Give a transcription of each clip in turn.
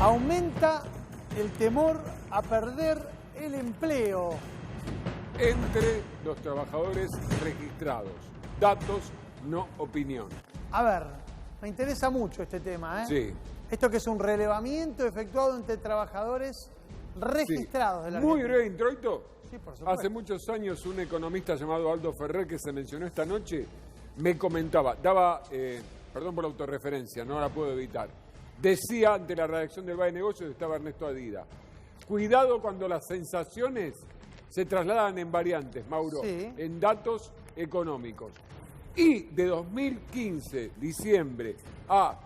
Aumenta el temor a perder el empleo. Entre los trabajadores registrados. Datos, no opinión. A ver, me interesa mucho este tema, ¿eh? Sí. Esto que es un relevamiento efectuado entre trabajadores registrados de la Muy Argentina. breve introito. Sí, por supuesto. Hace muchos años un economista llamado Aldo Ferrer, que se mencionó esta noche, me comentaba, daba, perdón por la autorreferencia, no la puedo evitar, decía ante la redacción del Valle de Negocios, estaba Ernesto Adida, cuidado cuando las sensaciones se trasladan en variantes, Mauro, Sí. en datos económicos. Y de 2015, diciembre, a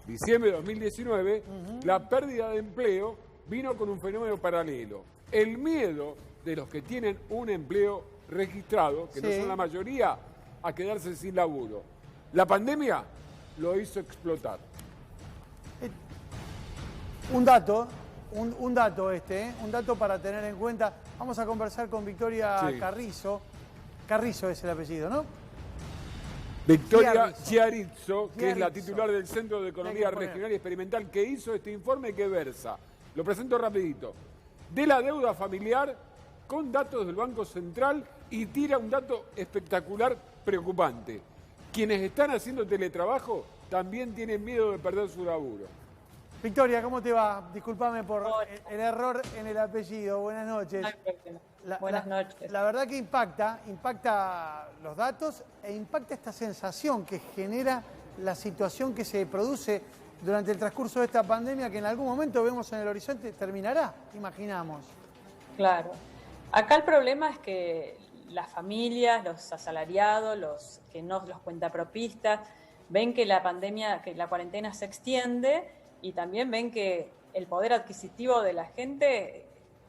diciembre de 2019, la pérdida de empleo vino con un fenómeno paralelo. El miedo de los que tienen un empleo registrado, que no Sí. son la mayoría, a quedarse sin laburo. La pandemia lo hizo explotar. Un dato, un dato un dato para tener en cuenta. Vamos a conversar con Victoria Sí. Carrizo. Carrizo es el apellido, ¿no? Victoria Chiarizzo. Chiarizzo, que es la Chiarizzo. titular del Centro de Economía Hay que poner. Regional y Experimental, que hizo este informe que versa, lo presento rapidito, de la deuda familiar con datos del Banco Central y tira un dato espectacular, preocupante. Quienes están haciendo teletrabajo también tienen miedo de perder su laburo. Victoria, ¿cómo te va? Discúlpame por el error en el apellido. Buenas noches. No hay problema. Buenas noches. La verdad que impacta los datos e impacta esta sensación que genera la situación que se produce durante el transcurso de esta pandemia, que en algún momento vemos en el horizonte terminará, imaginamos. Claro. Acá el problema es que las familias, los asalariados, los cuentapropistas, ven que la pandemia, que la cuarentena se extiende y también ven que el poder adquisitivo de la gente,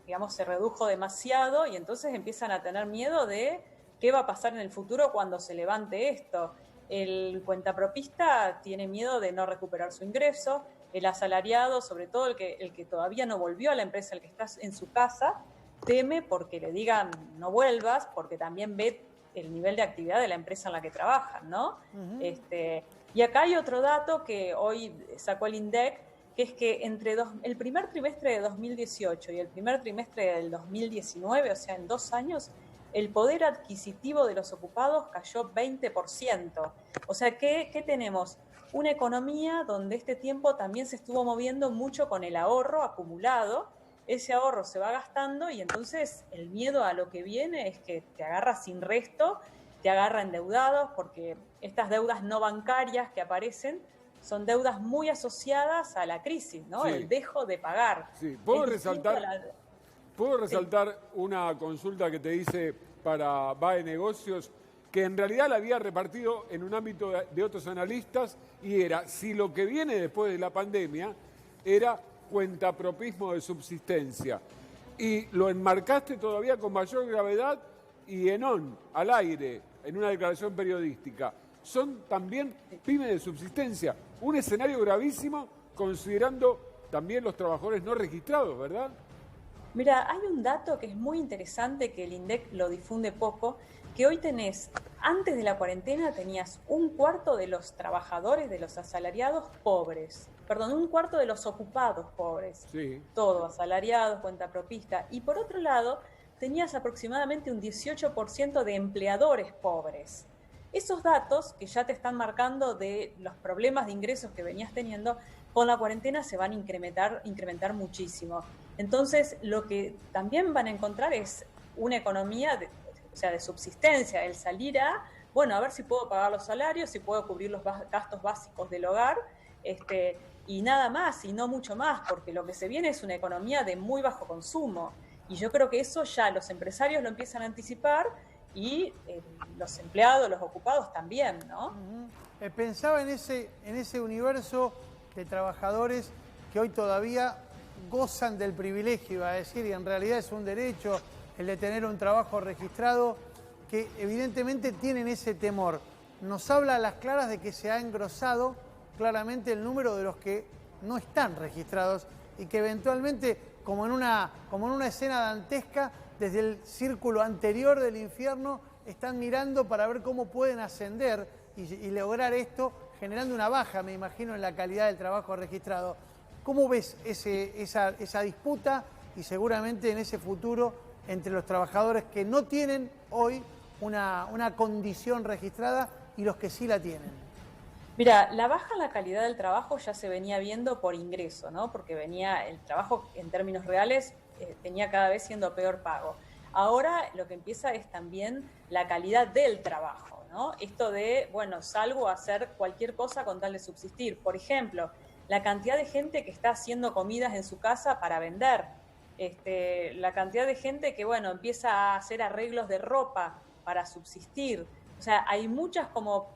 digamos, se redujo demasiado y entonces empiezan a tener miedo de qué va a pasar en el futuro cuando se levante esto. El cuentapropista tiene miedo de no recuperar su ingreso, el asalariado, sobre todo el que todavía no volvió a la empresa, el que está en su casa, teme porque le digan no vuelvas, porque también ve el nivel de actividad de la empresa en la que trabajan, ¿no? Y acá hay otro dato que hoy sacó el INDEC, que es que entre el primer trimestre de 2018 y el primer trimestre del 2019, o sea, en 2 años, el poder adquisitivo de los ocupados cayó 20%. O sea, ¿qué tenemos? Una economía donde este tiempo también se estuvo moviendo mucho con el ahorro acumulado. Ese ahorro se va gastando y entonces el miedo a lo que viene es que te agarra sin resto, te agarra endeudados, porque estas deudas no bancarias que aparecen son deudas muy asociadas a la crisis, ¿no? Sí. El dejo de pagar. Sí. ¿Puedo Es distinto resaltar? ¿Puedo resaltar una consulta que te hice para VAE Negocios, que en realidad la había repartido en un ámbito de otros analistas, y era si lo que viene después de la pandemia era cuentapropismo de subsistencia? Y lo enmarcaste todavía con mayor gravedad y al aire, en una declaración periodística. Son también pymes de subsistencia. Un escenario gravísimo considerando también los trabajadores no registrados, ¿verdad? Mira, hay un dato que es muy interesante que el INDEC lo difunde poco, que hoy antes de la cuarentena tenías 1/4 de los trabajadores, de los asalariados pobres, perdón, 1/4 de los ocupados pobres, Sí. todo, asalariados, cuentapropista, y por otro lado tenías aproximadamente un 18% de empleadores pobres. Esos datos que ya te están marcando de los problemas de ingresos que venías teniendo, con la cuarentena se van a incrementar muchísimo. Entonces, lo que también van a encontrar es una economía de subsistencia, el salir a ver si puedo pagar los salarios, si puedo cubrir los gastos básicos del hogar, y nada más, y no mucho más, porque lo que se viene es una economía de muy bajo consumo. Y yo creo que eso ya los empresarios lo empiezan a anticipar y los empleados, los ocupados también, ¿no? Pensaba en ese universo de trabajadores que hoy todavía gozan del privilegio, iba a decir, y en realidad es un derecho el de tener un trabajo registrado, que evidentemente tienen ese temor. Nos habla a las claras de que se ha engrosado claramente el número de los que no están registrados y que eventualmente, como en una escena dantesca, desde el círculo anterior del infierno, están mirando para ver cómo pueden ascender y lograr esto, generando una baja, me imagino, en la calidad del trabajo registrado. ¿Cómo ves esa disputa y seguramente en ese futuro entre los trabajadores que no tienen hoy una condición registrada y los que sí la tienen? Mira, la baja en la calidad del trabajo ya se venía viendo por ingreso, ¿no? Porque venía el trabajo en términos reales, venía cada vez siendo peor pago. Ahora lo que empieza es también la calidad del trabajo, ¿no? Esto de, bueno, salgo a hacer cualquier cosa con tal de subsistir. Por ejemplo, la cantidad de gente que está haciendo comidas en su casa para vender, la cantidad de gente que, bueno, empieza a hacer arreglos de ropa para subsistir. O sea, hay muchas como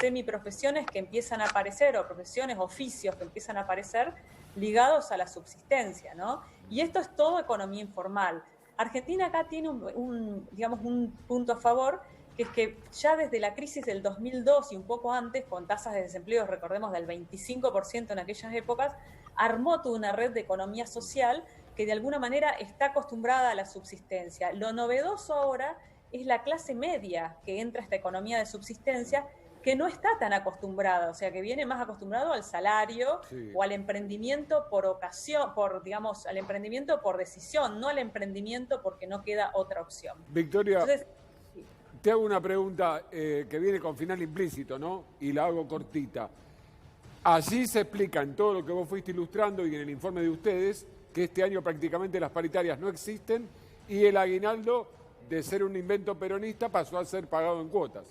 semiprofesiones que empiezan a aparecer, o profesiones, oficios que empiezan a aparecer ligados a la subsistencia, ¿no? Y esto es todo economía informal. Argentina acá tiene un punto a favor, que es que ya desde la crisis del 2002 y un poco antes, con tasas de desempleo, recordemos, del 25% en aquellas épocas, armó toda una red de economía social que de alguna manera está acostumbrada a la subsistencia. Lo novedoso ahora es la clase media que entra a esta economía de subsistencia, que no está tan acostumbrada, o sea, que viene más acostumbrado al salario, sí, o al emprendimiento por ocasión, al emprendimiento por decisión, no al emprendimiento porque no queda otra opción. Victoria, entonces, sí, te hago una pregunta que viene con final implícito, ¿no? Y la hago cortita. Allí se explica en todo lo que vos fuiste ilustrando y en el informe de ustedes que este año prácticamente las paritarias no existen y el aguinaldo, de ser un invento peronista, pasó a ser pagado en cuotas.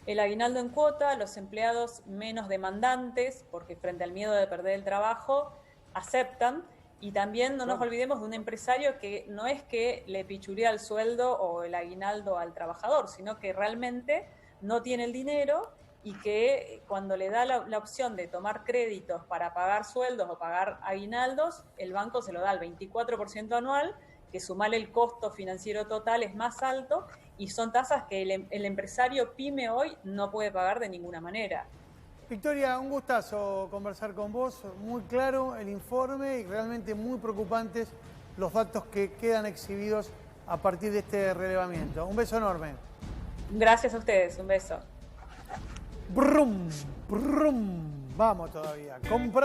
El aguinaldo en cuota, los empleados menos demandantes, porque frente al miedo de perder el trabajo, aceptan. Y también no nos olvidemos de un empresario que no es que le pichulea el sueldo o el aguinaldo al trabajador, sino que realmente no tiene el dinero y que cuando le da la opción de tomar créditos para pagar sueldos o pagar aguinaldos, el banco se lo da al 24% anual, que sumarle el costo financiero total es más alto, y son tasas que el empresario pyme hoy no puede pagar de ninguna manera. Victoria, un gustazo conversar con vos, muy claro el informe y realmente muy preocupantes los datos que quedan exhibidos a partir de este relevamiento. Un beso enorme. Gracias a ustedes, un beso. Brum, brum. Vamos todavía.